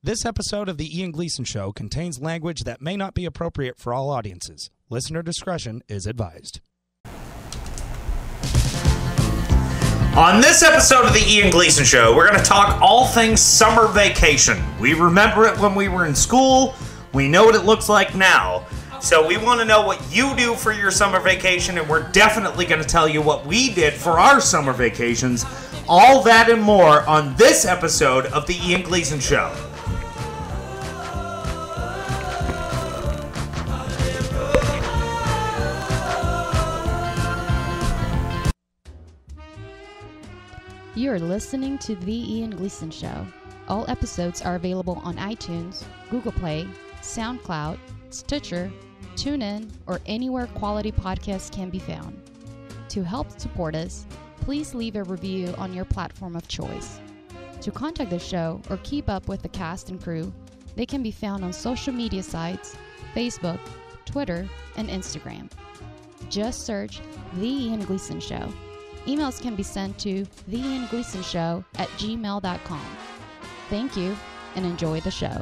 This episode of The Ian Gleason Show contains language that may not be appropriate for all audiences. Listener discretion is advised. On this episode of The Ian Gleason Show, we're going to talk all things summer vacation. We remember it when we were in school. We know what it looks like now. So we want to know what you do for your summer vacation, and we're definitely going to tell you what we did for our summer vacations. All that and more on this episode of The Ian Gleason Show. You are listening to The Ian Gleason Show. All episodes are available on iTunes, Google Play, SoundCloud, Stitcher, TuneIn, or anywhere quality podcasts can be found. To help support us, please leave a review on your platform of choice. To contact the show or keep up with the cast and crew, they can be found on social media sites, Facebook, Twitter, and Instagram. Just search The Ian Gleason Show. Emails can be sent to theiangleasonshow@gmail.com. Thank you, and enjoy the show.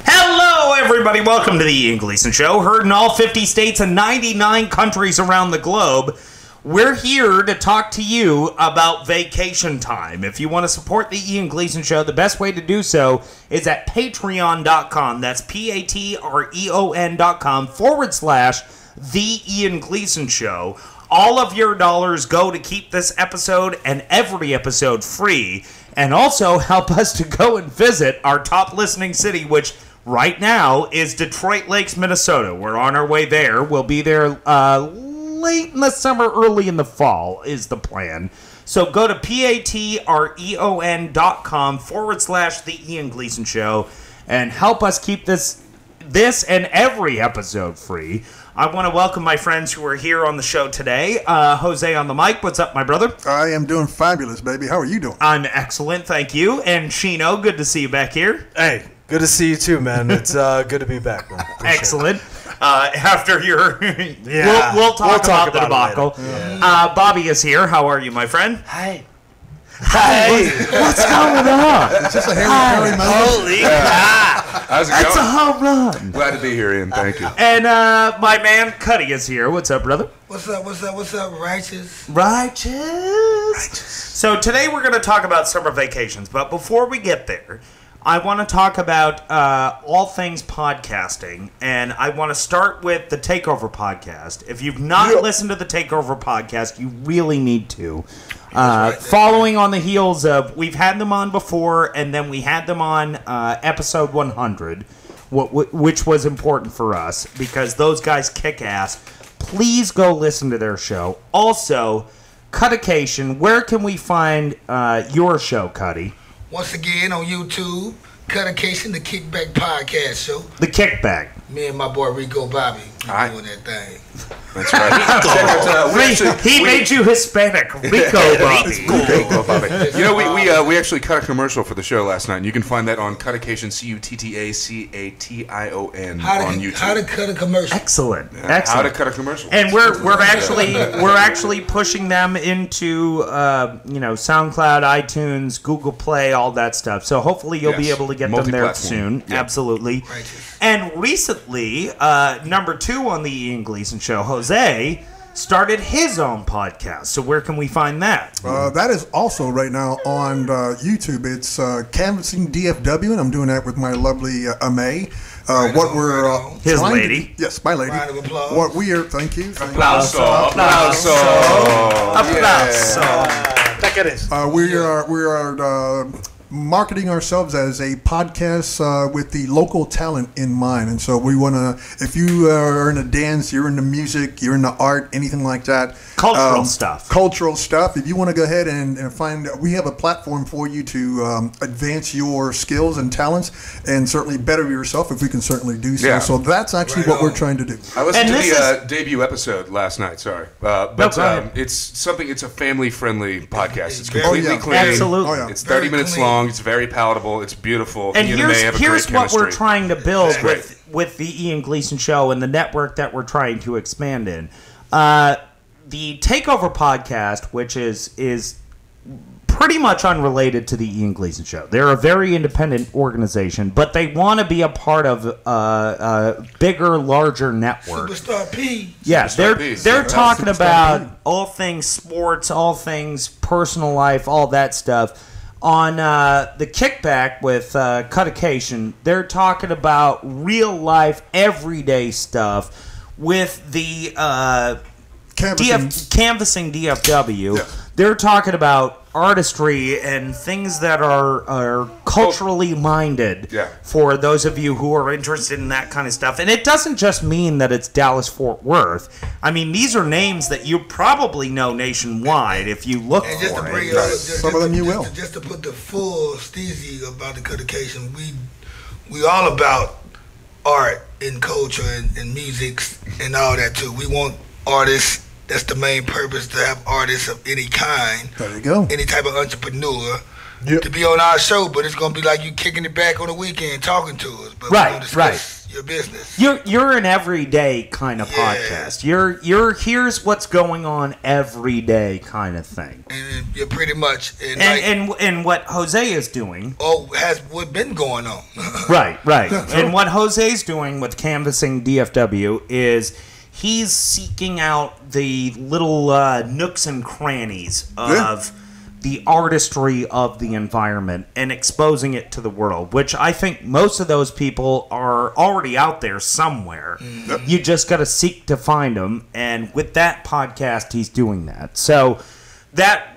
Hello, everybody. Welcome to The Ian Gleason Show, heard in all 50 states and 99 countries around the globe. We're here to talk to you about vacation time. If you want to support The Ian Gleason Show, the best way to do so is at patreon.com. That's patreon.com/The Ian Gleason Show. All of your dollars go to keep this episode and every episode free, and also help us to go and visit our top listening city, which right now is Detroit Lakes, Minnesota. We're on our way there. We'll be there late in the summer, early in the fall is the plan. So go to patreon.com/The Ian Gleason Show and help us keep this and every episode free. I want to welcome my friends who are here on the show today. Jose on the mic. What's up, my brother? I am doing fabulous, baby. How are you doing? I'm excellent, thank you. And Chino, good to see you back here. Hey, good to see you too, man. It's good to be back, man. Excellent. After your... we'll talk about the debacle. Bobby is here. How are you, my friend? Hey. Hey, what's going on? Is this a Harry moment? Holy cow. How's it going? That's a home run. Glad to be here, Ian. Thank you. And my man Cuddy is here. What's up, brother? What's up, Righteous? So today we're going to talk about summer vacations. But before we get there, I want to talk about all things podcasting. And I want to start with the Takeover podcast. If you've not listened to the Takeover podcast, you really need to. Following on the heels of, we've had them on before, and then we had them on episode 100, which was important for us because those guys kick ass. Please go listen to their show. Also, Cutication, where can we find your show, Cuddy? Once again on YouTube, Cutication, the Kickback Podcast Show. The Kickback. Me and my boy Rico Bobby doing that thing. That's right. He made you Hispanic. Rico Bobby. Rico Bobby. You know, we actually cut a commercial for the show last night, and you can find that on Cutication, Cuttacation on YouTube. How to cut a commercial. Excellent. How to cut a commercial. And we're actually pushing them into SoundCloud, iTunes, Google Play, all that stuff. So hopefully you'll be able to get them there soon. Yeah. Absolutely. Righteous. And recently, number 2 on the Ian Gleason Show, Jose, started his own podcast. So where can we find that? That is also right now on YouTube. It's Canvassing DFW, and I'm doing that with my lovely Ame. What we're his lady. Yes, my lady. Round of applause. What we are. Thank you. Applauso. We are marketing ourselves as a podcast with the local talent in mind. And so we want to, if you are in a dance, you're into music, you're into art, anything like that. Cultural stuff. If you want to go ahead and find, we have a platform for you to advance your skills and talents and certainly better yourself if we can certainly do so. Yeah. So that's actually what we're trying to do. I listened to the debut episode last night, sorry. It's a family-friendly podcast. It's completely clean. Absolutely. It's 30 minutes long. It's very palatable. It's beautiful. And here's what we're chemistry. trying to build with the Ian Gleason Show and the network that we're trying to expand in. the Takeover podcast, which is pretty much unrelated to the Ian Gleason Show. They're a very independent organization, but they want to be a part of a bigger, larger network. Superstar P. Yeah, Superstar they're P. talking Superstar about P. all things sports, all things personal life, all that stuff. On the Kickback with Cutication, they're talking about real life, everyday stuff with the Canvassing DFW. Yeah. They're talking about artistry and things that are culturally minded Yeah. for those of you who are interested in that kind of stuff. And it doesn't just mean that it's Dallas-Fort Worth. I mean, these are names that you probably know nationwide if you look And just to for bring it. it up, Some of them you will. Just to put the full steezy about the Cutication, we all about art and culture and music and all that too. We want artists. That's the main purpose, to have artists of any kind, There you go. any type of entrepreneur, to be on our show. But it's gonna be like you kicking it back on the weekend, talking to us. But Right, we're gonna discuss your business. You're an everyday kind of Yeah. podcast. You're here's what's going on every day kind of thing. And you're pretty much like, And what Jose is doing. has what been going on. Right. And what Jose's doing with Canvassing DFW is he's seeking out the little nooks and crannies of the artistry of the environment and exposing it to the world, which I think most of those people are already out there somewhere. You just got to seek to find them, and with that podcast, he's doing that. So that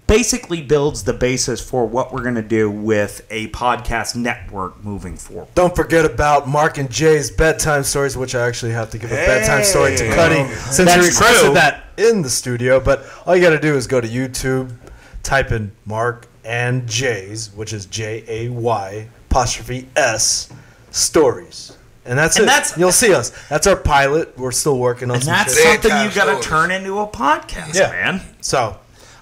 basically builds the basis for what we're going to do with a podcast network moving forward. Don't forget about Mark and Jay's bedtime stories, which I actually have to give a bedtime story to Cuddy since he That's requested true. that in the studio. But all you got to do is go to YouTube, type in Mark and Jay's, which is JAY''S stories. And that's And it. that's- You'll see us. That's our pilot. We're still working on And some that's shit. something Bedtime you got to stories. turn into a podcast, Yeah. man. So,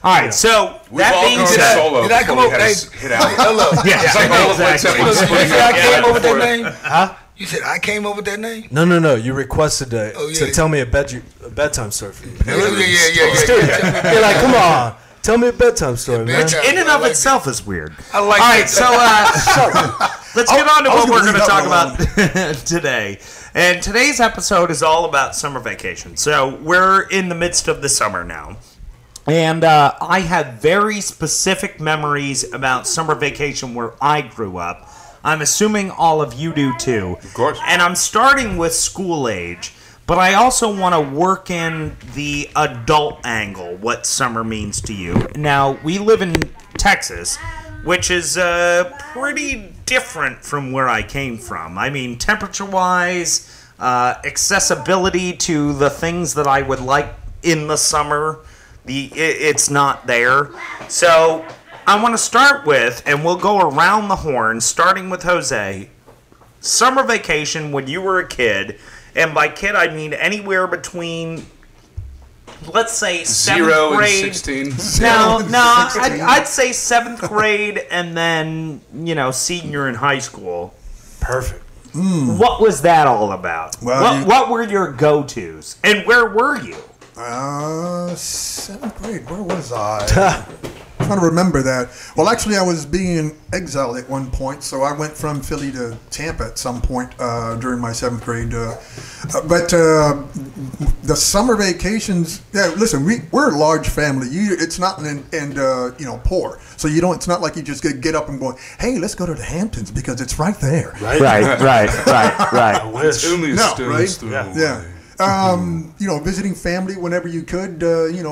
All right, so We've that all being gone said, solo did I before come we up- had to hey, hit out. Hello. yeah, It's like all of Led exactly. Zeppelin You splitting said I up. came over with that before- name? huh? You said I came over with that name? No. You requested to yeah. tell me a bedtime story for you. Yeah. You're like, come on. Tell me a bedtime story, man. bedtime. In and I of like itself is weird. I like All right, that. so let's get on to I was what we're gonna going to leave talk that about today. And today's episode is all about summer vacation. So we're in the midst of the summer now. And I have very specific memories about summer vacation where I grew up. I'm assuming all of you do too. Of course. And I'm starting with school age, but I also want to work in the adult angle, what summer means to you. Now, we live in Texas, which is pretty different from where I came from. I mean, temperature-wise, accessibility to the things that I would like in the summer, it's not there. So I want to start with, and we'll go around the horn, starting with Jose. Summer vacation when you were a kid, and by kid I mean anywhere between, let's say, 0 7th and grade. 16. No, I'd say 7th grade and then, senior in high school. Perfect. What was that all about? Well, What were your go-tos? And where were you? 7th grade. Where was I? I'm trying to remember that. Well, actually, I was being exiled at one point, so I went from Philly to Tampa at some point during my 7th grade. But the summer vacations, listen, we're a large family. It's not poor, so you don't. It's not like you just get up and go, hey, let's go to the Hamptons because it's right there. Right? Right. I wish. Only a No, stone's right? throw Yeah. away. Visiting family whenever you could,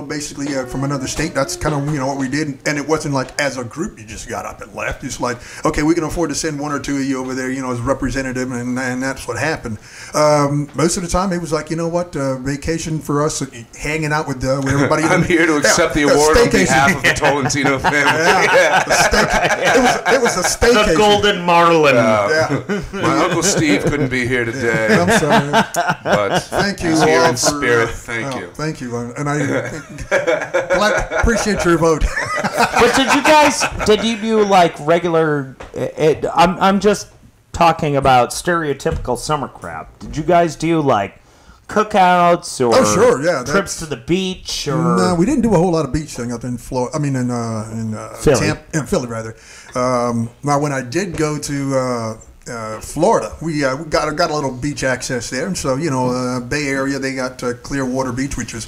basically from another state. That's kind of, what we did. And it wasn't like as a group you just got up and left. It's like, okay, we can afford to send one or two of you over there, as representative, and that's what happened. Most of the time it was like, vacation for us, hanging out with everybody. I'm here to accept the award on behalf of the Tolentino family. It was a staycation. The Golden Marlin. My Uncle Steve couldn't be here today, I'm sorry. but Thank you he's here all in spirit. Thank you. Thank you, and I appreciate your vote. But did you do like regular, I'm just talking about stereotypical summer crap. Did you guys do like cookouts or sure, yeah, trips to the beach? Or No, we didn't do a whole lot of beach thing up in Florida. I mean, in Philly. In Philly, rather. Now, when I did go to Florida, we got a little beach access there, and so Bay Area, they got Clearwater Beach, which is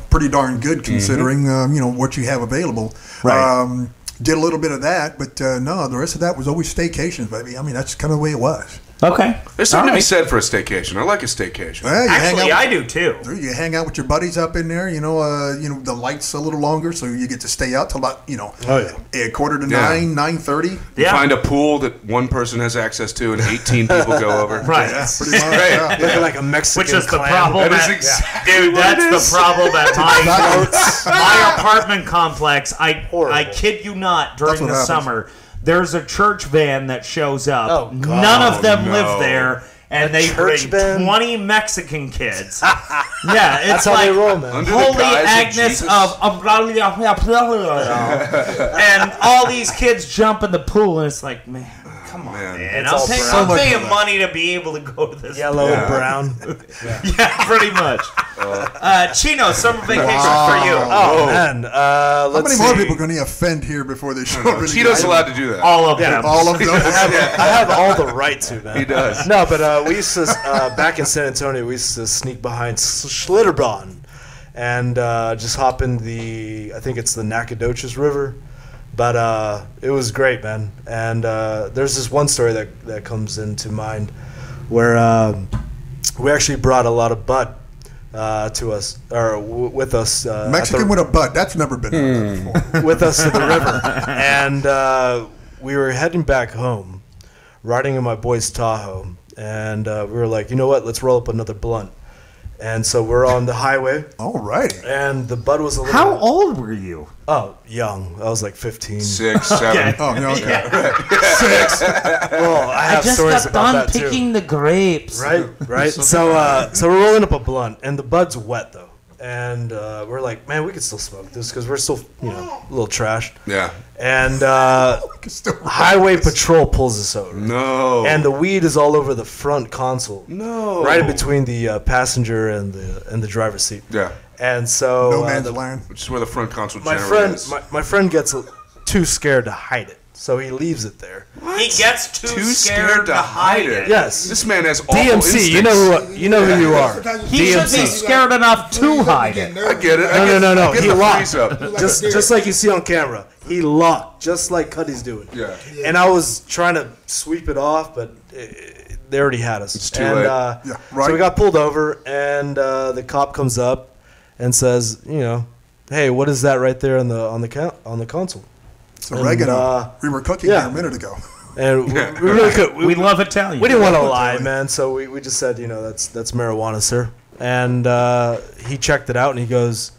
pretty darn good considering what you have available. Right. Did a little bit of that, but no, the rest of that was always staycations, baby. I mean, that's kind of the way it was. Okay. There's something to be said for a staycation. I like a staycation. Well, Actually, I do too. You hang out with your buddies up in there. The light's a little longer, so you get to stay out till about a quarter to 9:30. You find a pool that one person has access to, and 18 people go over. Right. Yeah, pretty much. Yeah. Looking like a Mexican Which is the clam. problem. That is exactly Dude, what it that's is. the problem at my apartment complex. I Horrible. kid you not, during That's what the happens. summer, there's a church van that shows up. Oh, God. None of them no. live there. And they church bring van? 20 Mexican kids. Yeah, it's That's how like they roll, man. Under the Holy guise of Agnes Jesus? and all these kids jump in the pool, and it's like, man, come on, Man. man. It's I'm all paying, brown. I'm paying money to be able to go to this. Yellow and brown. Yeah, pretty much. Chino, summer vacation for you. Oh, man. How Let's many see. more people can he offend here before they show up? Cheeto's allowed to do that. All of them. All of them. I have all the right to, man. He does. No, but we used to, back in San Antonio, we used to sneak behind Schlitterbahn and just hop in I think it's the Nacogdoches River. But it was great, man. And there's this one story that comes into mind where we actually brought a lot of bud to us, or with us. Mexican with a butt. That's never been done before. with us to the river. And we were heading back home, riding in my boy's Tahoe. And we were like, you know what? Let's roll up another blunt. And so we're on the highway, All righty. and the bud was a little... How old were you? Oh, young. I was like 15. 6, 7. Oh, yeah, okay. Well, I have stories about that, too. picking the grapes. Right. So we're rolling up a blunt, and the bud's wet though, and we're like, man, we could still smoke this because we're still, a little trashed. Yeah. And highway patrol pulls us over, No. and the weed is all over the front console, No. right in between the passenger and the driver's seat. Yeah. And so No man's land. Which is where the front console my generally friend, is. my friend gets too scared to hide it, so he leaves it there. He gets too scared to hide it. Yes. This man has awful DMC, instincts. you know who you are. He should be scared enough to hide it. I get it. No. I get He the locked. freeze up. Just like you see on camera, he locked, just like Cuddy's doing. Yeah. And I was trying to sweep it off, but they already had us. It's too and, late. Yeah, right. So we got pulled over, and the cop comes up and says, hey, what is that right there on the console? It's oregano. And, we were cooking yeah. here a minute ago. And we really could. We love Italian. We didn't want to lie, man. So we just said, that's marijuana, sir. And he checked it out, and he goes,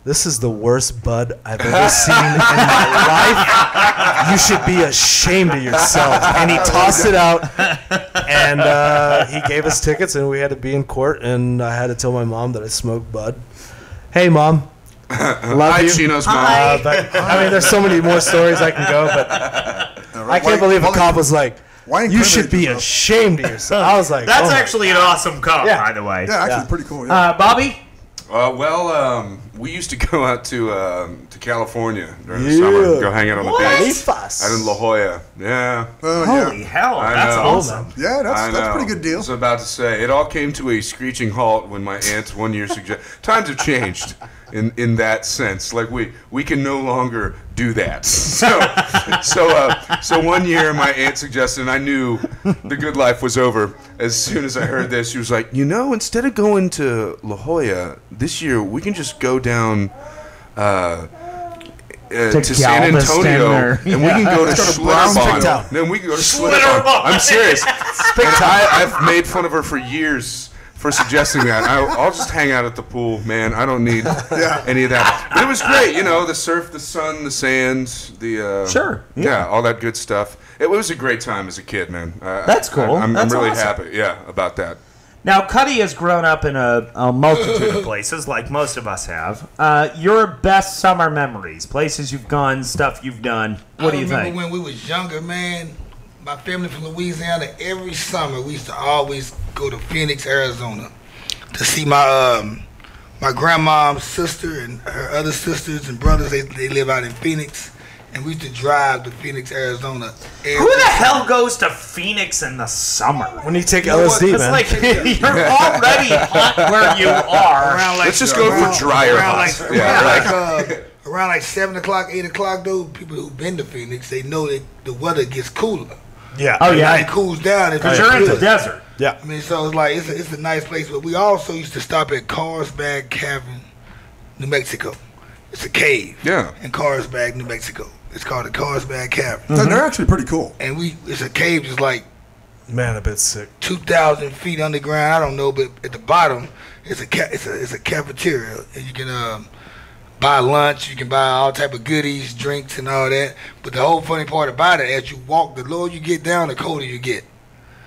"This is the worst bud I've ever seen in my life. You should be ashamed of yourself." And he tossed it out, and he gave us tickets, and we had to be in court, and I had to tell my mom that I smoked bud. Hey, Mom. Love Hi, you. Chino's mom. But, I mean, there's so many more stories I can go, but I can't believe a cop was like, Why "You should be incriminate ashamed of yourself." I was like, That's oh my actually an awesome cop, Yeah. by the way. Yeah, actually, Yeah. pretty cool. Yeah. Bobby? We used to go out to California during the Yeah. summer, go hang out on the What? beach. Fast. Out in La Jolla. Yeah. Oh, Holy yeah. hell, I that's know. awesome. Yeah, that's I a know. pretty good I deal. was about to say, it all came to a screeching halt when my aunt one year suggested. Times have changed in that sense. Like we can no longer do that. So one year my aunt suggested, and I knew the good life was over as soon as I heard this. She was like, instead of going to La Jolla this year, we can just go down. To San Galveston Antonio, or- and we can go to Schlitterbahn. Town. Then we can go to Schlitterbahn. I'm serious. And I've made fun of her for years for suggesting that. I'll just hang out at the pool, man. I don't need any of that. But it was great, the surf, the sun, the sands, the Sure, yeah, all that good stuff. It was a great time as a kid, man. That's cool. I'm That's really awesome. happy, about that. Now, Cuddy has grown up in a multitude of places, like most of us have. Your best summer memories, places you've gone, stuff you've done. What do you I think? remember when we was younger, man. My family from Louisiana, every summer we used to always go to Phoenix, Arizona. to see my grandma's sister and her other sisters and brothers. They live out in Phoenix, and we used to drive to Phoenix, Arizona. Who the hell goes to Phoenix in the summer? When you take LSD, It's man. like you're already hot where you are. Let's just go for drier hots. Around like 7 o'clock, 8 o'clock, though, people who've been to Phoenix, they know that the weather gets cooler. Yeah. Oh yeah, It cools down. because you're in the desert. Yeah. I mean, so it's like it's a nice place. But we also used to stop at Carlsbad Cavern, New Mexico. It's a cave. Yeah. In Carlsbad, New Mexico. It's called the Carlsbad Cavern. And they're actually pretty cool. And it's a cave just like Man, a bit sick. 2,000 feet underground. I don't know, but at the bottom it's a cafeteria, and you can buy lunch. You can buy all type of goodies, drinks, and all that. But the whole funny part about it, as you walk, the lower you get down, the colder you get.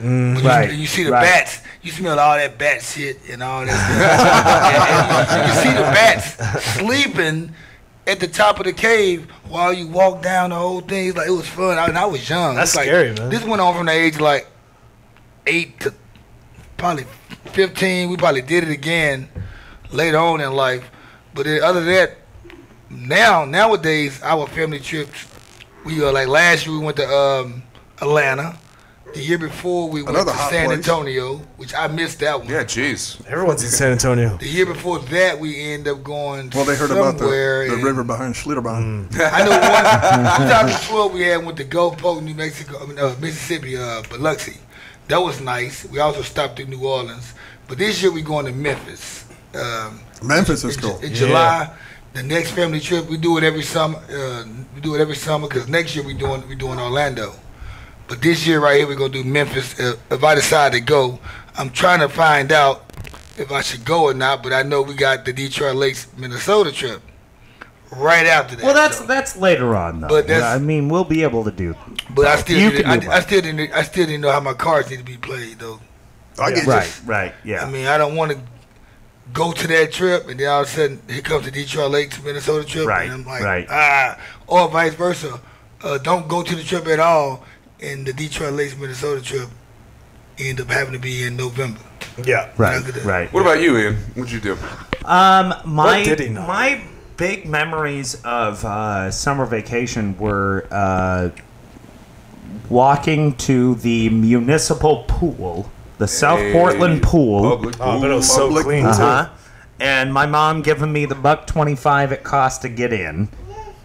Right. You see the bats. You smell all that bat shit and all that stuff. And you see the bats sleeping at the top of the cave while you walk down the whole thing. It's like, it was fun. I was young. That's It's scary, like, man. This went on from the age like 8 to probably 15. We probably did it again later on in life. But then other than that, nowadays our family trips, we like last year we went to Atlanta. The year before we went Another to hot San place. Antonio, which I missed that one. Yeah, jeez. Everyone's in San Antonio. The year before that, we ended up going Well, they heard about somewhere. the in- river behind Schlitterbahn. I know 2012 we went to Gulfport, New Mexico, Mississippi, Biloxi. That was nice. We also stopped in New Orleans. But this year we going to Memphis. Memphis is cool. In July, the next family trip, we do it every summer. We do it every summer because next year we doing Orlando. But this year right here, we're going to do Memphis. If I decide to go, I'm trying to find out if I should go or not, but I know we got the Detroit Lakes, Minnesota trip right after that. Well, so. that's later on, though. But that's- I mean, we'll be able to do. But I still, You didn't, can do I still didn't know how my cards need to be played, though. I get you. Right, yeah. I mean, I don't want to go to that trip, and then all of a sudden, here comes the Detroit Lakes, Minnesota trip, Right, and I'm like, right. or vice versa. Don't go to the trip at all, and the Detroit Lakes, Minnesota trip end up having to be in November. Yeah. right. What about you, Ian? What'd you do? What did he know? My big memories of summer vacation were walking to the municipal pool, the South Portland pool. Public Oh, but it was so Public clean, pool. too. And my mom giving me the $1.25 it cost to get in.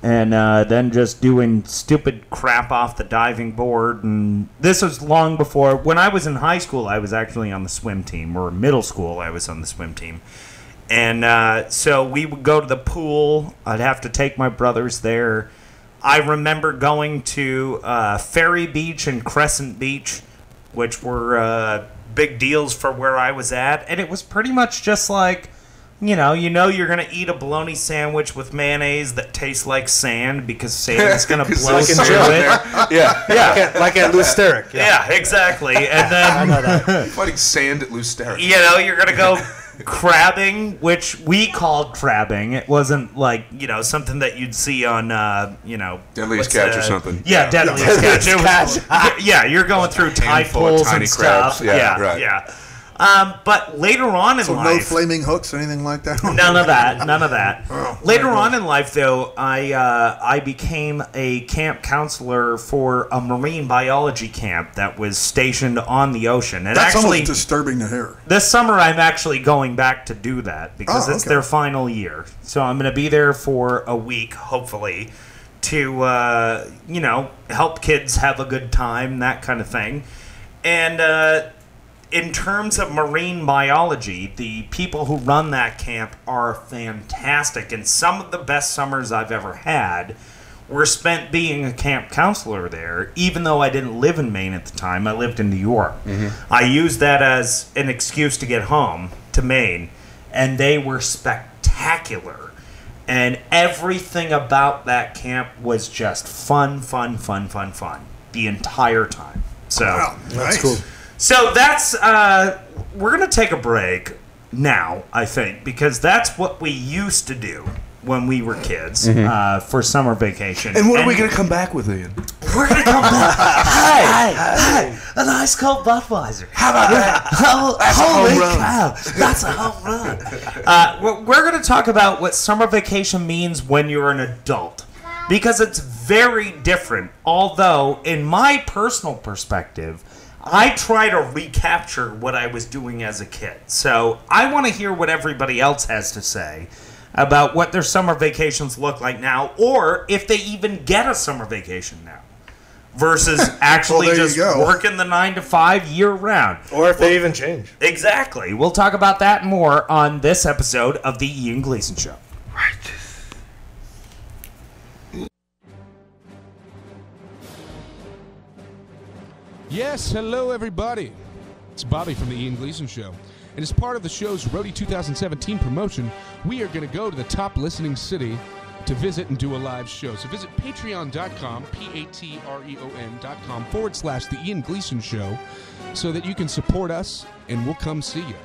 And then just doing stupid crap off the diving board. And this was long before. When I was in high school, I was actually on the swim team. Or middle school, I was on the swim team. And so we would go to the pool. I'd have to take my brothers there. I remember going to Ferry Beach and Crescent Beach, which were big deals for where I was at. And it was pretty much just like, you know you're going to eat a bologna sandwich with mayonnaise that tastes like sand because sand's going to blow Like in through jail. it. Yeah. Yeah. Like at Lou Steric. Yeah, exactly. And then, Fighting sand at loose Steric. you're going to go crabbing, which we called crabbing. It wasn't like, something that you'd see on, Deadliest what's, Catch or something. Yeah, Deadliest Catch. It was, yeah, you're going through tide Handful of pools tiny and crabs. stuff. Yeah, right. Yeah. But later on in So no life, flaming hooks or anything like that? none of that. Oh, Later on in life, though, I became a camp counselor for a marine biology camp that was stationed on the ocean. And That's actually, almost disturbing to hear. this summer I'm actually going back to do that because it's okay. their final year. So I'm going to be there for a week, hopefully, to help kids have a good time, that kind of thing. And in terms of marine biology, the people who run that camp are fantastic, and some of the best summers I've ever had were spent being a camp counselor there, even though I didn't live in Maine at the time. I lived in New York. I used that as an excuse to get home to Maine, and they were spectacular. And everything about that camp was just fun the entire time. So Wow, That's nice. cool. so that's we're gonna take a break now, I think, because that's what we used to do when we were kids for summer vacation. And what are we going to come back with, Ian? We're going to come back. Hey, an ice cold Budweiser. How about that? Holy cow. That's a home run. We're going to talk about what summer vacation means when you're an adult. Because it's very different. Although, in my personal perspective, I try to recapture what I was doing as a kid. So I want to hear what everybody else has to say about what their summer vacations look like now, or if they even get a summer vacation now, versus actually just working the 9 to 5 year round. Or if they even change. Exactly. We'll talk about that and more on this episode of The Ian Gleason Show. Right. Yes, hello everybody. It's Bobby from the Ian Gleason Show. And as part of the show's Roadie 2017 promotion, we are going to go to the top listening city to visit and do a live show. So visit patreon.com, patreon.com/The Ian Gleason Show, so that you can support us and we'll come see you.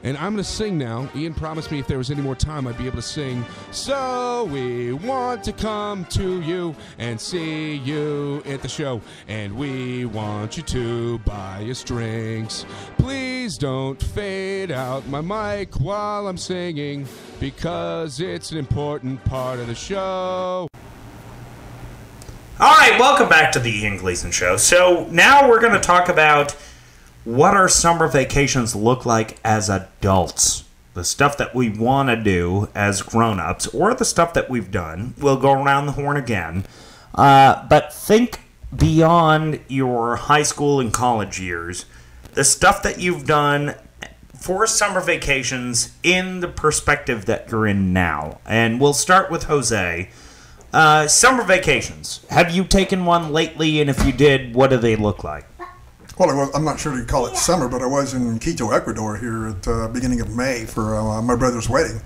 And I'm going to sing now. Ian promised me if there was any more time, I'd be able to sing. So we want to come to you and see you at the show. And we want you to buy us drinks. Please don't fade out my mic while I'm singing, because it's an important part of the show. All right, welcome back to the Ian Gleason Show. So now we're going to talk about what our summer vacations look like as adults. The stuff that we want to do as grown-ups, or the stuff that we've done. We'll go around the horn again. But think beyond your high school and college years. The stuff that you've done for summer vacations in the perspective that you're in now. And we'll start with Jose. Summer vacations. Have you taken one lately? And if you did, what do they look like? Well, I'm not sure you call it summer, but I was in Quito, Ecuador here at the beginning of May for my brother's wedding.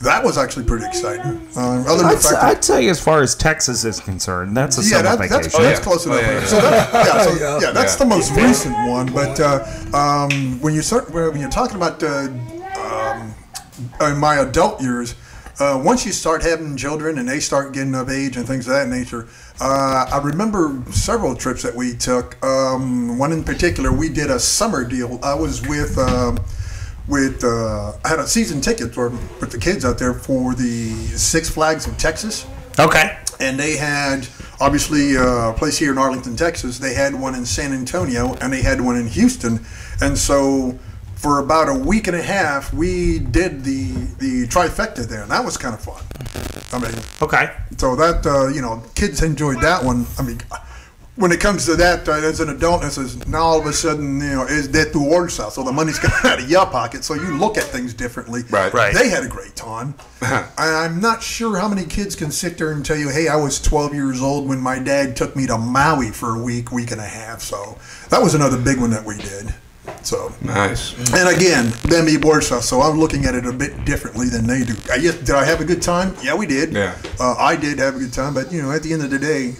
That was actually pretty exciting. I'd say as far as Texas is concerned, that's a summer vacation. That's close enough. That's the most recent one. But when you're talking about in my adult years, once you start having children and they start getting of age and things of that nature, I remember several trips that we took. One in particular, we did a summer deal. I was I had a season ticket with the kids out there for the Six Flags of Texas. Okay. And they had, obviously, a place here in Arlington, Texas. They had one in San Antonio, and they had one in Houston. And so for about a week and a half, we did the trifecta there, and that was kind of fun. I mean, okay. So that, kids enjoyed that one. I mean, when it comes to that, as an adult, it says, now all of a sudden, is that tu bolsa? So the money's coming out of your pocket, so you look at things differently. Right. They had a great time. I'm not sure how many kids can sit there and tell you, hey, I was 12 years old when my dad took me to Maui for a week and a half. So that was another big one that we did. So nice. And again, them bolsa, so I'm looking at it a bit differently than they do. Did I have a good time? Yeah, we did. Yeah. I did have a good time, but at the end of the day,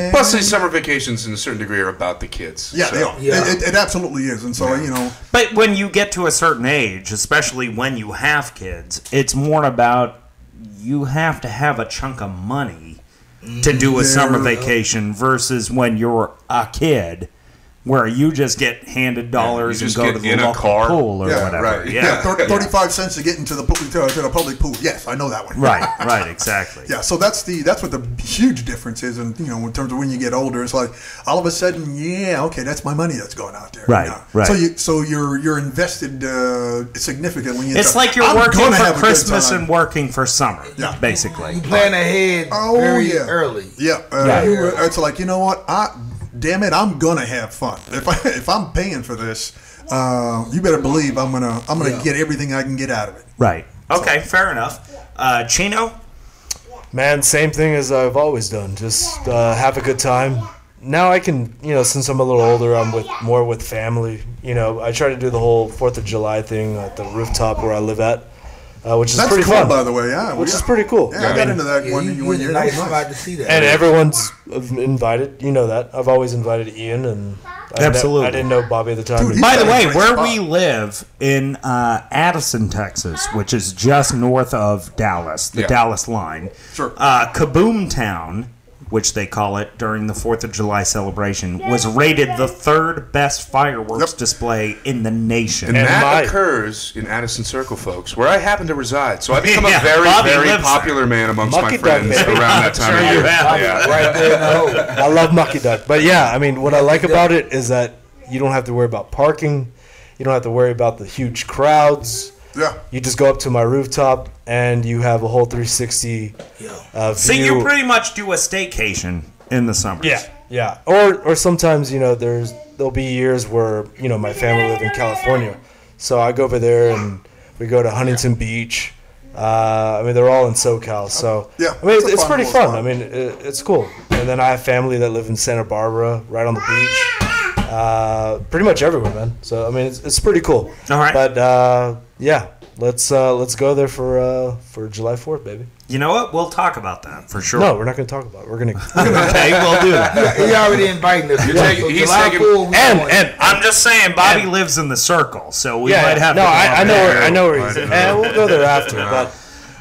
Plus, these summer vacations, in a certain degree, are about the kids. Yeah, they are. Yeah. It absolutely is, and so But when you get to a certain age, especially when you have kids, it's more about you have to have a chunk of money to do a summer vacation versus when you're a kid, where you just get handed dollars and go to the local pool or whatever. Right. Yeah, 35 cents to get into the public pool. Yes, I know that one. Right, exactly. Yeah, so that's what the huge difference is, and in terms of when you get older, it's like all of a sudden, okay, that's my money that's going out there. Right. So you're invested significantly. It's like you're working for Christmas and working for summer. Yeah, basically. You plan ahead very early. Yeah, it's like, you know what, damn it, I'm gonna have fun. If I'm paying for this, you better believe I'm gonna get everything I can get out of it. Right. Okay. Fair enough. Chino. Man, same thing as I've always done. Just have a good time. Now I can, since I'm a little older, I'm more with family. I try to do the whole 4th of July thing at the rooftop where I live at. Which is pretty cool, fun, by the way. Yeah, which is pretty cool. Yeah, I got into that one year. Nice spot to see that. And everyone's invited. You know that. I've always invited Ian and Absolutely. I didn't know Bobby at the time. Dude, By the got a way, great where spot. we live in Addison, Texas, which is just north of Dallas, the Yeah. Dallas line, Sure. Kaboom Town, which they call it during the 4th of July celebration, was rated the 3rd best fireworks Yep. display in the nation. And And that my- occurs in Addison Circle, folks, where I happen to reside. So I become Yeah, a very, Bobby very lives popular man amongst Mucky my duck, friends baby. around that time Sure of you year. have. Yeah. Right there in the hole. I love Mucky Duck. But yeah, I mean, what I like about it is that you don't have to worry about parking. You don't have to worry about the huge crowds. Yeah. You just go up to my rooftop and you have a whole 360 view. So you pretty much do a staycation in the summers. Yeah. Or sometimes, there'll be years where, my family live in California. So I go over there and we go to Huntington Beach. They're all in SoCal. So, Yeah, I mean, it's a it's fun pretty little fun. spot. I mean, it's cool. And then I have family that live in Santa Barbara, right on the beach. Pretty much everywhere, man. So, I mean, it's pretty cool. All right. But, yeah, let's go there for July 4th, baby. You know what? We'll talk about that for sure. No, we're not going to talk about it. We're going to... Okay, we'll do that. He already inviting us. You're taking- he's July taking- 4th, we going. And I'm just saying, Bobby lives in the circle, so we might have. no, to go I up know there. I know where he's at. And we'll go there after. But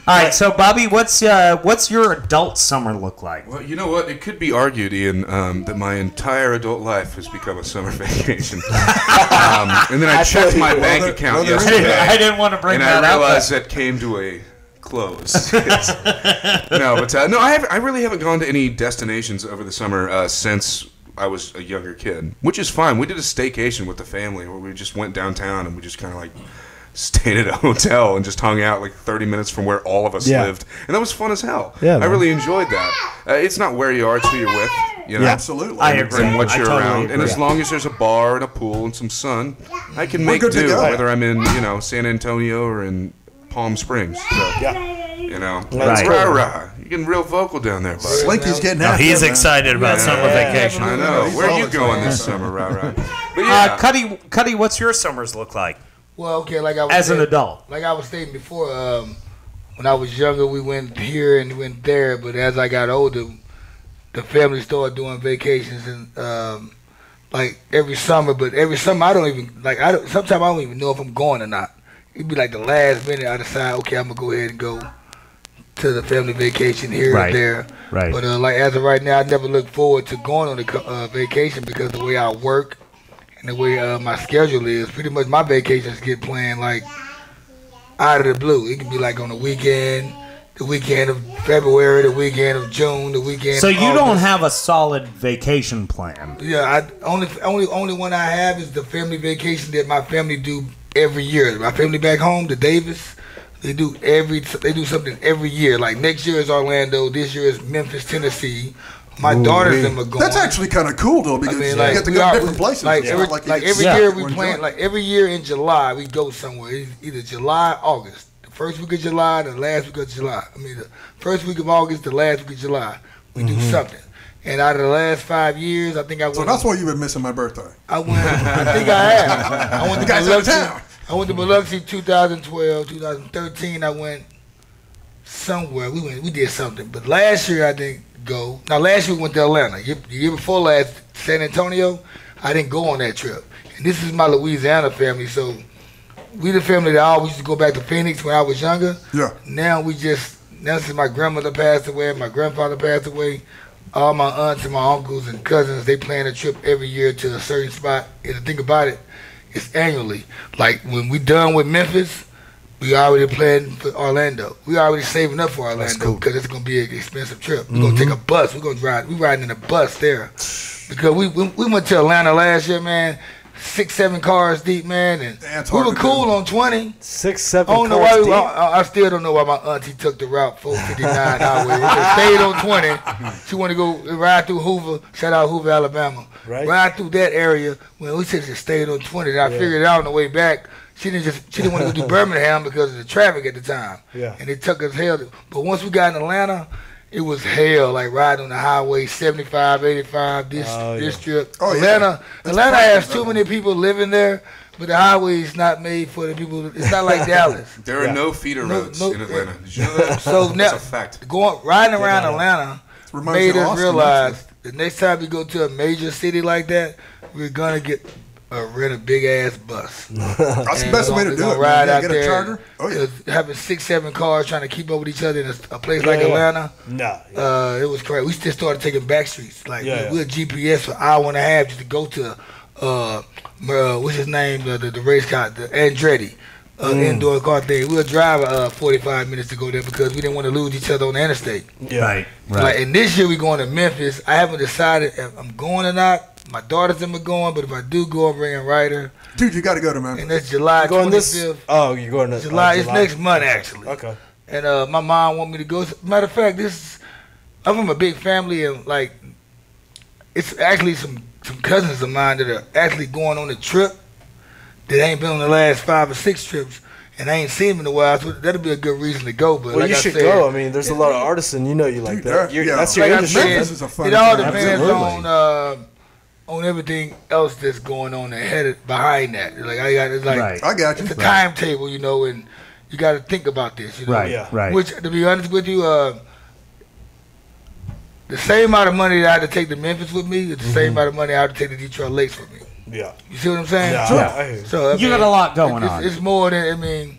All right, so Bobby, what's your adult summer look like? Well, you know what? It could be argued, Ian, that my entire adult life has become a summer vacation. And then I checked my bank account yesterday. I didn't want to bring And that I up. realized that came to a close. No, I really haven't gone to any destinations over the summer since I was a younger kid, which is fine. We did a staycation with the family where we just went downtown and we just kind of like stayed at a hotel and just hung out like 30 minutes from where all of us Yeah. lived, and that was fun as hell. Yeah, I man. really enjoyed that. It's not where you are, it's who you're with. You know? Absolutely. I agree. And what I you're totally around, and agree. as long as there's a bar and a pool and some sun, I can make good to do. go. Whether I'm in San Antonio or in Palm Springs, so That's rah cool. rah. You're getting real vocal down there, bud. Slinky's getting No, after he's it, man. excited about summer vacation. I know. Where are you going this summer, rah rah? But yeah, Cuddy, what's your summers look like Well, okay, like I was as an saying- adult? Like I was stating before, when I was younger, we went here and went there. But as I got older, the family started doing vacations and like every summer. But every summer, I don't even like. Sometimes I don't even know if I'm going or not. It'd be like the last minute I decide, okay, I'm gonna go ahead and go to the family vacation here Right. and there. Right. But like as of right now, I never look forward to going on the vacation because the way I work and the way my schedule is, pretty much my vacations get planned like out of the blue. It can be like on the weekend of February, the weekend of June, the weekend. So of you don't August. have a solid vacation plan. Yeah, only one I have is the family vacation that my family do every year. My family back home, the Davis, they do something every year. Like next year is Orlando, this year is Memphis, Tennessee. My daughters and them are going. That's actually kind of cool though because you get to we go are- to different places. Like It's every, not like you every get year sick we or plan. enjoy. Like every year in July we go somewhere. It's either July, August. The first week of July, the last week of July. The first week of August, the last week of July. We do something. And out of the last 5 years, I think I went. So that's why you've been missing my birthday. I went. I think I have. I went to You guys out of Biloxi. town. I went to Biloxi 2012, 2013. I went somewhere. We did something. But last year I didn't go. Now last year we went to Atlanta. The year before last, San Antonio. I didn't go on that trip. And this is my Louisiana family. So we the family that always used to go back to Phoenix when I was younger. Yeah. Now since my grandmother passed away and my grandfather passed away, all my aunts and my uncles and cousins, they plan a trip every year to a certain spot. And the thing about it, it's annually. Like when we done with Memphis, we already planned for Orlando. We already saving up for Orlando because it's gonna be an expensive trip. We're gonna take a bus. We're gonna drive. We riding in a bus there because we went to Atlanta last year, man. 6-7 cars deep, man, and That's we hard were to cool do. on 20. 6-7 I don't know cars why. deep. I still don't know why my auntie took the route 459 highway. We just stayed on 20. She wanted to go ride through Hoover. Shout out Hoover, Alabama. Right. Ride through that area. Well, we should just stayed on 20. And I figured out on the way back. She didn't want to go to Birmingham because of the traffic at the time. Yeah. And it took us hell. But once we got in Atlanta, it was hell. Like riding on the highway 75, 85. This trip. Oh, yeah. Atlanta has too many people living there. But the highway is not made for the people. It's not like Dallas. there are no feeder roads in Atlanta. Did you know that? So now, That's a fact. riding around Atlanta Reminds made you of us Austin, realize the next time we go to a major city like that, we're gonna rent a big ass bus. That's the best way to do it. Ride Man. out Get there. a charter. Oh yeah. Having 6-7 cars trying to keep up with each other in a place like Atlanta. No. It was crazy. We just started taking back streets. Like we'll GPS for an hour and a half just to go to what's his name? The race car, the Andretti. Indoor car thing. We'll drive 45 minutes to go there because we didn't want to lose each other on the interstate. Yeah. Right. Like, and this year we're going to Memphis. I haven't decided if I'm going or not. My daughters and me going, but if I do go, I'm bringing Ryder. Dude, you got to go to Memphis. And that's July 25th. Oh, you're going to July. It's next month actually. Okay. And my mom want me to go. Matter of fact, I'm from a big family, and like it's actually some cousins of mine that are actually going on a trip that ain't been on the last 5 or 6 trips, and I ain't seen them in a while. So that'll be a good reason to go. But Well, like you I should said, go. I mean, there's a lot of artists, and you like Dude, that. That's your like I industry. said, Memphis is a fun it all time. depends Absolutely. on everything else that's going on behind that. Like Right. I got you. it's a timetable, and you got to think about this. Right. Yeah. Right. Which, to be honest with you, the same amount of money that I had to take to Memphis with me is the same amount of money I had to take to Detroit Lakes with me. Yeah. You see what I'm saying? Yeah. So, I hear you. so You got a lot going on. It's more than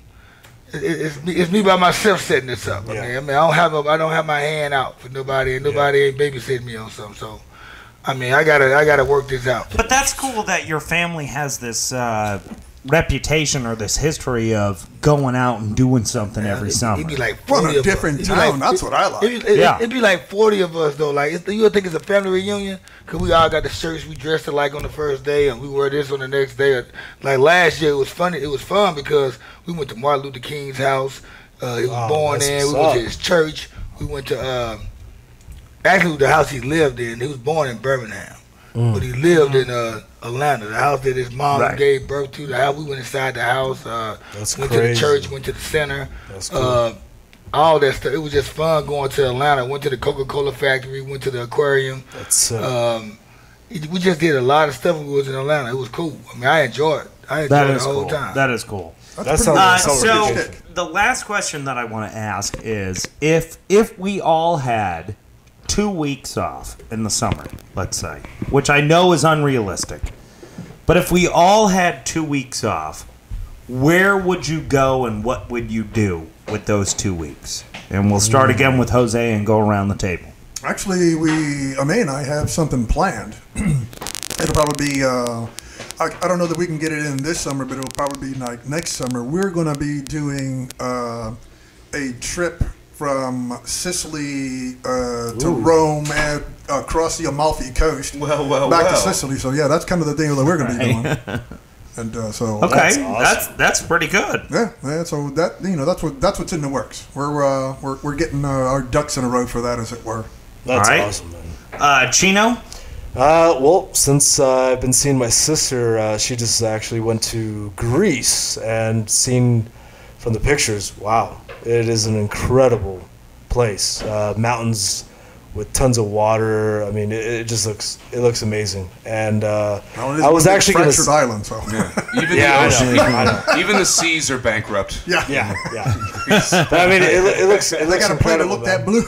it's me by myself setting this up. Yeah. I don't have my hand out for nobody, and nobody ain't babysitting me on something. So, I gotta work this out. But that's cool that your family has this reputation or this history of going out and doing something every summer. It'd be like From 40 a of different us. It'd be town. That's what I like. It'd be like 40 of us though. Like you would think it's a family reunion because we all got the shirts we dressed alike on the first day and we wear this on the next day. Like last year, it was funny. It was fun because we went to Martin Luther King's house. He was born that's in. We what's went to up. his church. We went to actually the house he lived in. He was born in Birmingham, but he lived in Atlanta. The house that his mom gave birth to. The house we went inside the house. That's went crazy. to the church. Went to the center. That's cool. All that stuff. It was just fun going to Atlanta. Went to the Coca-Cola factory. Went to the aquarium. That's We just did a lot of stuff when we was in Atlanta. It was cool. I mean, I enjoyed it. I enjoyed That it is the whole cool. time. That is cool. that sounds So ridiculous. the last question that I want to ask is if we all had 2 weeks off in the summer, let's say, which I know is unrealistic, but if we all had 2 weeks off, where would you go and what would you do with those 2 weeks? And we'll start again with Jose and go around the table. Actually, Amay and I have something planned. It'll probably be, I don't know that we can get it in this summer, but it'll probably be like next summer. We're going to be doing a trip from Sicily to Rome and across the Amalfi Coast back to Sicily. So, yeah, that's kind of the thing that we're going to be doing. And so Okay, That's awesome. that's pretty good. yeah. So that that's what's in the works. We're getting our ducks in a row for that, as it were. That's All right. awesome, man. Chino? Well, since I've been seeing my sister, she just actually went to Greece and seen from the pictures. Wow, it is an incredible place. Mountains with tons of water. I mean, it just looks amazing. And I was actually going fractured island. So Even Yeah, the ocean, I know. even the seas are bankrupt. yeah. But I mean, it looks They got a plan to incredible. look man. that blue.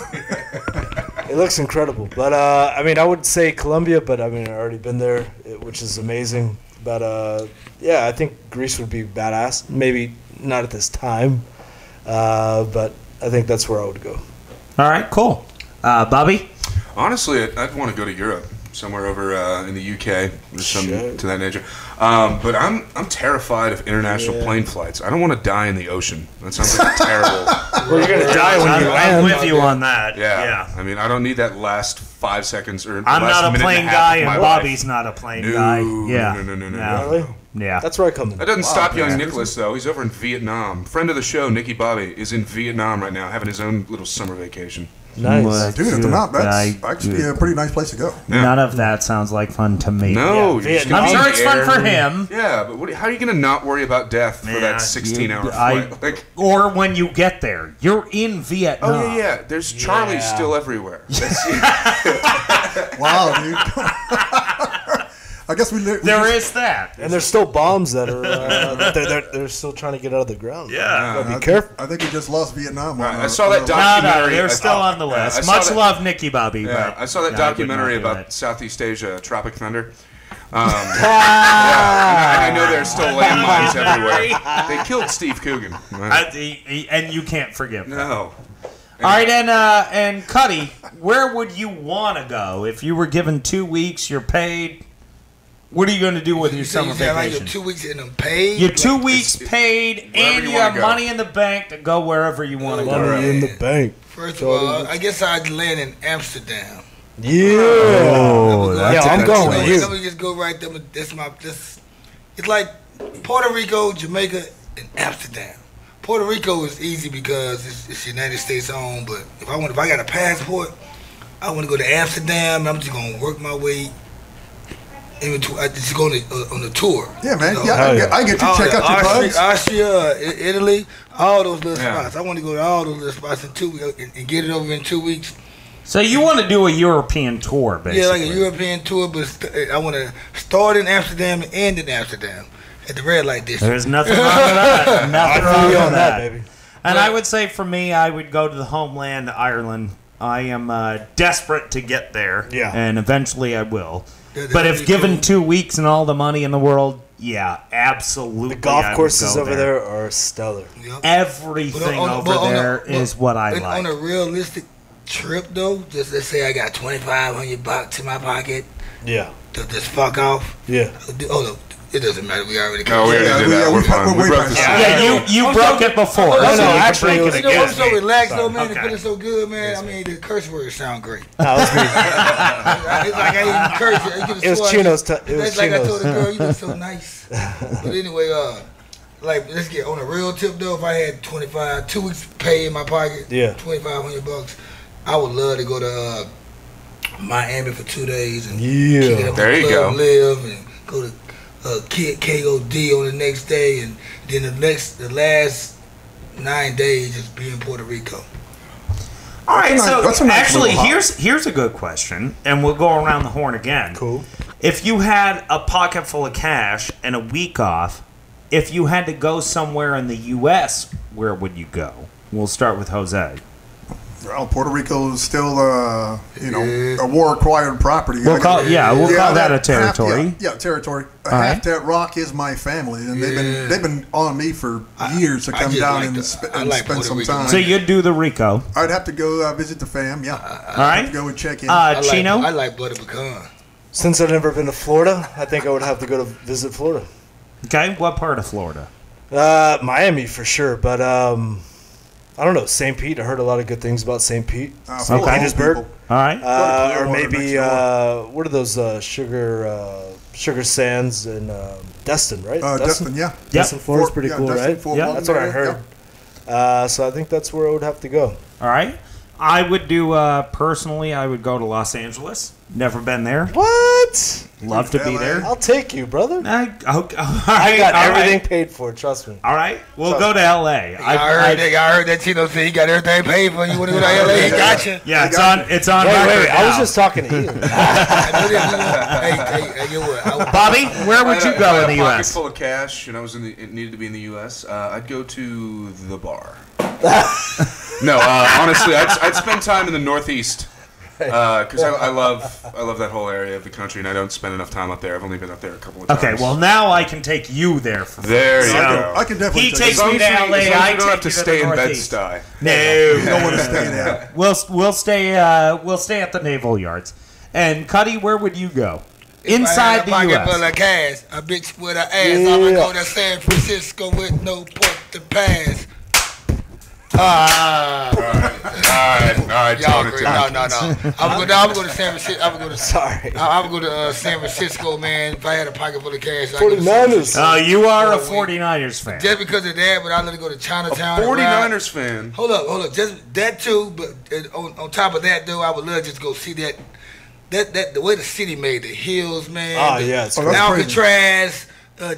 It looks incredible. But I mean, I would say Colombia, but I mean, I've already been there, which is amazing. But yeah, I think Greece would be badass. Maybe not at this time, but I think that's where I would go. All right, cool. Bobby? Honestly, I'd want to go to Europe, somewhere over in the UK, or something Shit. to that nature. But I'm terrified of international plane flights. I don't want to die in the ocean. That sounds like terrible. Well, you're gonna die when you I'm land. with you on that. Yeah. I mean, I don't need that last 5 seconds or I'm last not a minute plane and a half guy, of my and life. Bobby's not a plane No, guy. no, Yeah. no. Really? Yeah. That's where I come in. That doesn't stop young man. Nicholas, though. He's over in Vietnam. Friend of the show, Nicky Bobby, is in Vietnam right now, having his own little summer vacation. Nice. Dude, at the mount, that's I- actually a pretty nice place to go. Yeah. None of that sounds like fun to me. No, Yeah, you're just Vietnam. gonna I'm be sure in it's the fun air. for him. Yeah, but how are you going to not worry about death for Yeah, that 16-hour I- flight? Like, Or when you get there, you're in Vietnam. oh, yeah. There's Charlie Yeah. still everywhere. That's, Wow, dude. I guess we There is that. And there's still bombs that are they're still trying to get out of the ground. Yeah. Gotta be careful. I think we just lost Vietnam. Right, on I saw that No, documentary. they're still on the Yeah, I list. saw Much that- love, Nicky Bobby. Yeah, but I saw that no, I would documentary not do about that. Southeast Asia, Tropic Thunder. Yeah, and I know there's still landmines everywhere. They killed Steve Coogan. And you can't forgive him. No. All right, and Cuddy, where would you want to go if you were given 2 weeks? You're paid. What are you going to do with your summer vacation? Like your 2 weeks and I'm paid. You're 2 weeks paid, and you have money in the bank to go wherever you want to go. Money in the bank. First of all, I guess I'd land in Amsterdam. Yeah, I'm going with you. Let me just go right there. It's like Puerto Rico, Jamaica, and Amsterdam. Puerto Rico is easy because it's United States owned. But if I got a passport, I want to go to Amsterdam. I'm just gonna work my way. I just go on the tour. Yeah, man. You know? I get to check out your bugs. Austria, Italy, all those little spots. I want to go to all those little spots in 2 weeks and get it over in 2 weeks. So you want to do a European tour, basically? Yeah, like a European tour, but I want to start in Amsterdam and end in Amsterdam at the red light district. There's nothing wrong with that. Nothing wrong with that, baby. And I would say for me, I would go to the homeland, Ireland. I am desperate to get there, and eventually I will. But if given 2 weeks and all the money in the world, yeah, absolutely. The golf courses over there are stellar. Yep. Everything over there is what I like. On a realistic trip, though, just let's say I got $2,500 in my pocket. Yeah. To just fuck off. Yeah. Hold up. It doesn't matter. We already. No, we already did that. We're fine. We broke the you broke it before. No, actually, break it again. I'm so relaxed, though, man. It feels so good, man. I mean, the curse words sound great. That was me. It's like I even curse. It was Chino's. It's like I told the girl, you look so nice. But anyway, like let's get on a real tip though. If I had 2 weeks pay in my pocket, $2,500, I would love to go to Miami for 2 days and kick it up there you go. Live and go to KOD on the next day, and then the last 9 days just be in Puerto Rico. All right, so actually, here's a good question, and we'll go around the horn again. Cool. If you had a pocket full of cash and a week off, if you had to go somewhere in the U.S., where would you go? We'll start with Jose. Well, Puerto Rico is still, a war-acquired property. We'll call that a territory. Territory. Half that rock is my family, and they've been on me for years to come down and spend some time. So you'd do the Rico. I'd have to go visit the fam. Yeah. All right. Have to go and check in. Chino. I like butter pecan. Since I've never been to Florida, I think I would have to go to visit Florida. Okay. What part of Florida? Miami for sure, but I don't know, St. Pete. I heard a lot of good things about St. Pete. St. Petersburg. All right. Or maybe, what are those sugar sands in Destin, right? Destin, yeah. Destin, Florida's pretty cool, right? Yeah, that's what I heard. So I think that's where I would have to go. All right. I would do, personally, I would go to Los Angeles. Never been there. What? Love to be there. I'll take you, brother. I got everything paid for, trust me. All right. We'll go to L.A. I heard that Tino said he got everything paid for. You want to go to L.A.? He got you. Yeah, it's on Wait, record now. I was just talking to you. Bobby, where would you go in the U.S.? Pocket full of cash, and it needed to be in the U.S. I'd go to the bar. No, honestly, I'd spend time in the Northeast. Because I love that whole area of the country, and I don't spend enough time up there. I've only been up there a couple of times. Okay, well now I can take you there for free. There you go. I can definitely. He takes me to LA. I don't have to stay in Bed-Stuy. No, you don't want to stay there. We'll stay at the Naval Yards. And Cuddy, where would you go? Inside the U.S. Pocket full of cash, a bitch with an ass. I'm gonna go to San Francisco with no port to pass. All right. Y'all agree? No. I'm gonna go to San Francisco. I'm gonna go to San Francisco, man. If I had a pocket full of cash, 49ers. You are a 49ers fan. Just because of that, but I'd let it go to Chinatown. 49ers fan. Hold up. Just that too, but on top of that, though, I would love just to go see that the way the city made the hills, man. It's Alcatraz.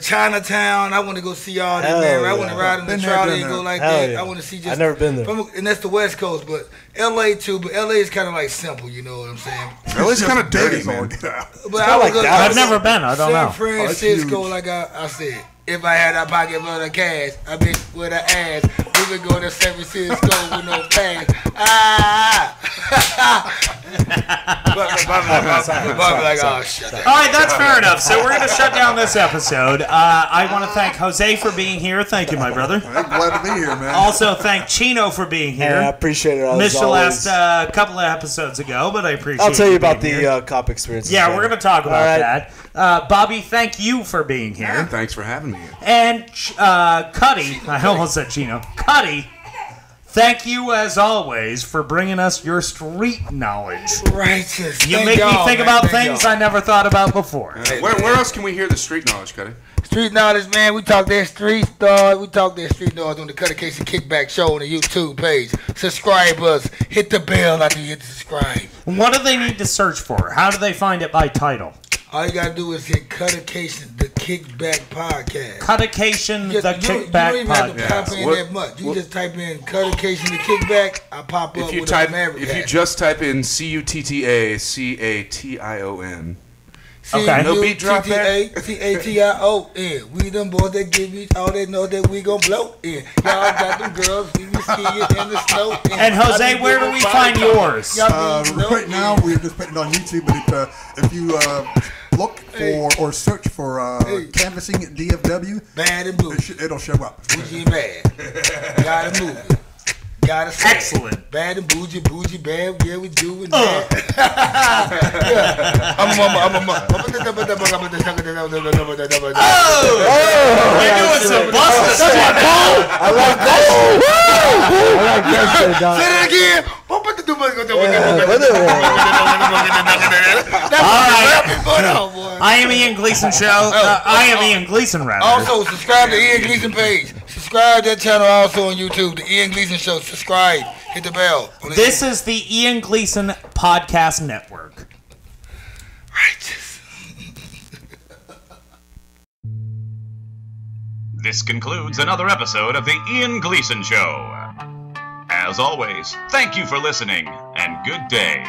Chinatown. I want to go see all that, man. I want to ride in the trolley and go like that. I want to see just. I've never been there. And that's the West Coast, but LA too. But LA is kind of like simple, you know what I'm saying? LA's kind of dirty, man. But I would I've never been. I don't know. San Francisco, like I said, if I had a pocket full of cash, I bitch with an ass. We would go to San Francisco with no pass. Like, oh, shut up. All right, that's fair enough. So we're going to shut down this episode. I want to thank Jose for being here. Thank you, my brother. I'm glad to be here, man. Also, thank Chino for being here. Yeah, I appreciate it. As Missed the always. last couple of episodes ago, but I appreciate I'll tell you about being here. the cop experience. Yeah, we're going to talk about right. that. Bobby, thank you for being here. Yeah, thanks for having me. And Cuddy, I almost said Chino. Cuddy, thank you as always for bringing us your street knowledge. Righteous. You Thank make me y'all, think man. about Thank things y'all. I never thought about before. Where else can we hear the street knowledge, Cuddy? Street knowledge, man. We talk that street knowledge. We talk that street knowledge on the Cutter Casey Kickback Show on the YouTube page. Subscribe us. Hit the bell after you hit the subscribe. What do they need to search for? How do they find it by title? All you gotta do is hit Cutter Casey, the Kickback Podcast. Cuttication, the You Kickback don't even have to Podcast. type in that much. You just type in Cutter Casey, the Kickback. I pop up If you with type, a Maverick if you hat. just type in CUTTACATION. Okay. No beat drop there? CATION. We them boys that give you all they know that we gon' blow in. Y'all got them girls, we be skiing in the snow. And Jose, where do we find yours? Right now, we're just putting it on YouTube, but if you look for or search for canvassing at DFW, Bad and bougie. it'll show up. Bougie and bad. Gotta move it. Gotta say it. Excellent. Bad and bougie, bougie, bad. Yeah, we doing that. I'm We're doing some Busta Step. I like that. I like that shit, dog. Say it again. I am Ian Gleason Show. I am Ian Gleason, rather. Also, subscribe to Ian Gleason page. Subscribe to that channel also on YouTube, the Ian Gleason Show. Subscribe. Hit the bell. This is the Ian Gleason Podcast Network. Righteous. This concludes another episode of the Ian Gleason Show. As always, thank you for listening, and good day.